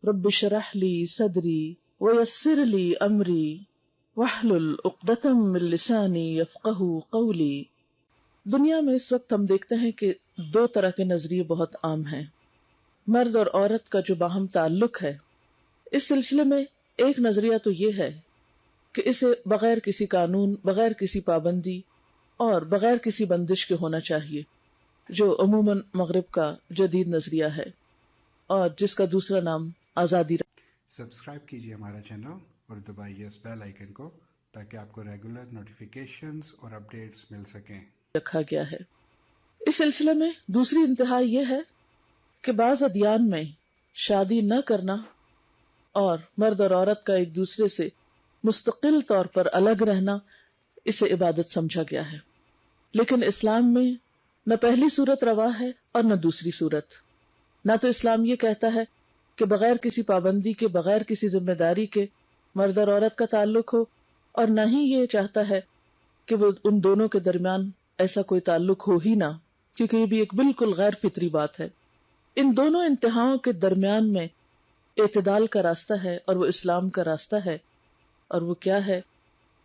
رب اشرح لی صدری ویسر لی امری واحلل عقدۃ من لسانی یفقہوا قولی۔ دنیا میں اس وقت ہم دیکھتے ہیں کہ دو طرح کے نظریے بہت عام ہیں، مرد اور عورت کا جو باہم تعلق ہے۔ اس سلسلے میں ایک نظریہ تو یہ ہے کہ اسے بغیر کسی قانون، بغیر کسی پابندی اور بغیر کسی بندش کے ہونا چاہیے، جو عموماً مغرب کا جدید نظریہ ہے اور جس کا دوسرا نام آزادی سبسکرائب کیجیے ہمارا چینل اور دبائیے اس بیل آئیکن کو تاکہ آپ کو ریگولر نوٹیفیکیشنز اور اپڈیٹس مل سکیں۔ رکھا گیا ہے۔ اس سلسلے میں دوسری انتہا یہ ہے کہ بعض ادیان میں شادی نہ کرنا اور مرد اور عورت کا ایک دوسرے سے مستقل طور پر الگ رہنا، اسے عبادت سمجھا گیا ہے، لیکن اسلام میں نہ پہلی صورت روا ہے اور نہ دوسری صورت۔ نہ تو اسلام یہ کہتا ہے کہ بغیر کسی پابندی کے، بغیر کسی ذمہ داری کے مرد اور عورت کا تعلق ہو، اور نہ ہی یہ چاہتا ہے کہ وہ ان دونوں کے درمیان ایسا کوئی تعلق ہو ہی نہ، کیونکہ یہ بھی ایک بالکل غیر فطری بات ہے۔ ان دونوں انتہاؤں کے درمیان میں اعتدال کا راستہ ہے، اور وہ اسلام کا راستہ ہے، اور وہ کیا ہے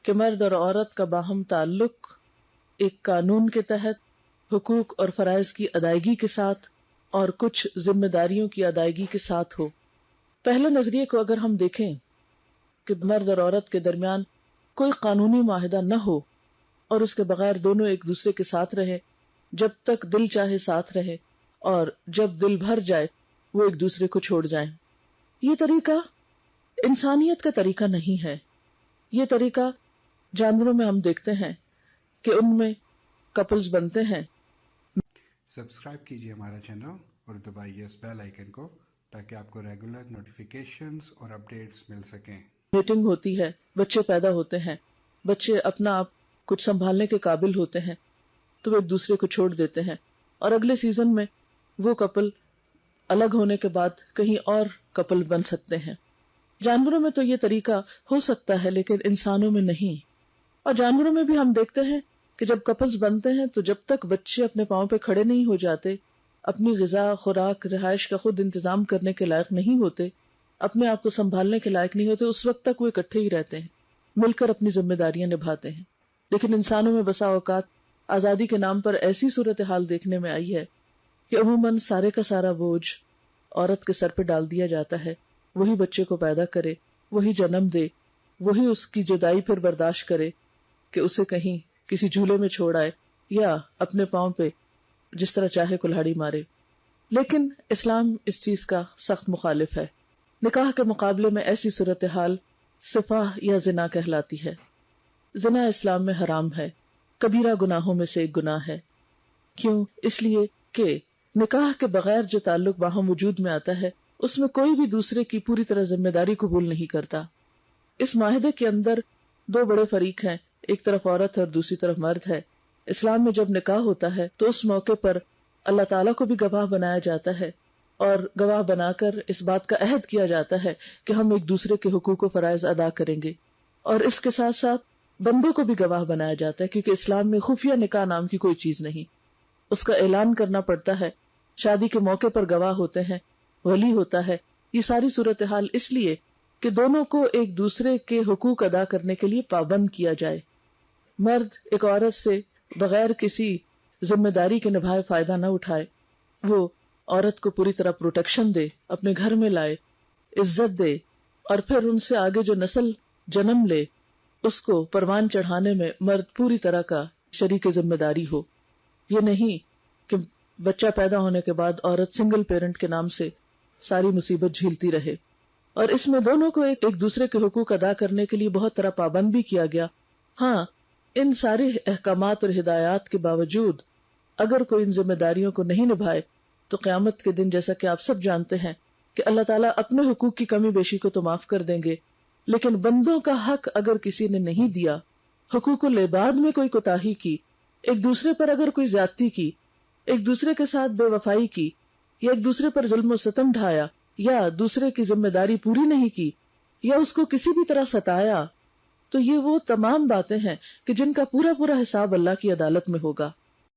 کہ مرد اور عورت کا باہم تعلق ایک قانون کے تحت حقوق اور فرائض کی ادائیگی کے ساتھ اور کچھ ذمہ داریوں کی ادائیگی کے ساتھ ہو۔ پہلے نظریے کو اگر ہم دیکھیں کہ مرد اور عورت کے درمیان کوئی قانونی معاہدہ نہ ہو اور اس کے بغیر دونوں ایک دوسرے کے ساتھ رہے، جب تک دل چاہے ساتھ رہے، اور جب دل بھر جائے وہ ایک دوسرے کو چھوڑ جائیں، یہ طریقہ انسانیت کا طریقہ نہیں ہے۔ یہ طریقہ جانوروں میں ہم دیکھتے ہیں کہ ان میں کپلز بنتے ہیں۔ سبسکرائب کیجیے ہمارا چینل اور دبائیے اس بیل آئیکن کو تاکہ آپ کو ریگولر نوٹیفیکیشنز اور اپڈیٹس مل سکیں۔ میٹنگ ہوتی ہے، بچے پیدا ہوتے ہیں، بچے اپنا آپ کچھ سنبھالنے کے قابل ہوتے ہیں تو وہ ایک دوسرے کو چھوڑ دیتے ہیں، اور اگلے سیزن میں وہ کپل الگ ہونے کے بعد کہیں اور کپل بن سکتے ہیں۔ جانوروں میں تو یہ طریقہ ہو سکتا ہے لیکن انسانوں میں نہیں۔ اور جانوروں میں بھی ہم دیکھتے ہیں کہ جب کپلز بنتے ہیں تو جب تک بچے اپنے پاؤں پہ کھڑے نہیں ہو جاتے، اپنی غذا، خوراک، رہائش کا خود انتظام کرنے کے لائق نہیں ہوتے، اپنے آپ کو سنبھالنے کے لائق نہیں ہوتے، اس وقت تک وہ اکٹھے ہی رہتے ہیں، مل کر اپنی ذمہ داریاں نبھاتے ہیں۔ لیکن انسانوں میں بسا اوقات آزادی کے نام پر ایسی صورتحال دیکھنے میں آئی ہے کہ عموماً سارے کا سارا بوجھ عورت کے سر پہ ڈال دیا جاتا ہے، وہی بچے کو پیدا کرے، وہی جنم دے، وہی اس کی جدائی پھر برداشت کرے کہ اسے کہیں کسی جھولے میں چھوڑ آئے یا اپنے پاؤں پہ جس طرح چاہے کلہاڑی مارے۔ لیکن اسلام اس چیز کا سخت مخالف ہے۔ نکاح کے مقابلے میں ایسی صورتحال سفاح یا زنا کہلاتی ہے۔ زنا اسلام میں حرام ہے، کبیرہ گناہوں میں سے ایک گناہ ہے۔ کیوں؟ اس لیے کہ نکاح کے بغیر جو تعلق باہم وجود میں آتا ہے اس میں کوئی بھی دوسرے کی پوری طرح ذمہ داری قبول نہیں کرتا۔ اس معاہدے کے اندر دو بڑے فریق ہیں، ایک طرف عورت ہے اور دوسری طرف مرد ہے۔ اسلام میں جب نکاح ہوتا ہے تو اس موقع پر اللہ تعالیٰ کو بھی گواہ بنایا جاتا ہے، اور گواہ بنا کر اس بات کا عہد کیا جاتا ہے کہ ہم ایک دوسرے کے حقوق و فرائض ادا کریں گے، اور اس کے ساتھ ساتھ بندوں کو بھی گواہ بنایا جاتا ہے، کیونکہ اسلام میں خفیہ نکاح نام کی کوئی چیز نہیں، اس کا اعلان کرنا پڑتا ہے۔ شادی کے موقع پر گواہ ہوتے ہیں، ولی ہوتا ہے۔ یہ ساری صورتحال اس لیے کہ دونوں کو ایک دوسرے کے حقوق ادا کرنے کے لیے پابند کیا جائے۔ مرد ایک عورت سے بغیر کسی ذمہ داری کے نبھائے فائدہ نہ اٹھائے، وہ عورت کو پوری طرح پروٹیکشن دے، اپنے گھر میں لائے، عزت دے، اور پھر ان سے آگے جو نسل جنم لے اس کو پروان چڑھانے میں مرد پوری طرح کا شریک ذمہ داری ہو۔ یہ نہیں کہ بچہ پیدا ہونے کے بعد عورت سنگل پیرنٹ کے نام سے ساری مصیبت جھیلتی رہے۔ اور اس میں دونوں کو ایک دوسرے کے حقوق ادا کرنے کے لیے بہت طرح پابند بھی کیا گیا۔ ہاں، ان سارے احکامات اور ہدایات کے باوجود اگر کوئی ان ذمہ داریوں کو نہیں نبھائے تو قیامت کے دن، جیسا کہ آپ سب جانتے ہیں، کہ اللہ تعالیٰ اپنے حقوق کی کمی بیشی کو تو معاف کر دیں گے، لیکن بندوں کا حق اگر کسی نے نہیں دیا، حقوق العباد میں کوئی کوتاہی کی، ایک دوسرے پر اگر کوئی زیادتی کی، ایک دوسرے کے ساتھ بے وفائی کی، یا ایک دوسرے پر ظلم و ستم ڈھایا، یا دوسرے کی ذمہ داری پوری نہیں کی، یا اس کو کسی بھی طرح ستایا، تو یہ وہ تمام باتیں ہیں کہ جن کا پورا پورا حساب اللہ کی عدالت میں ہوگا۔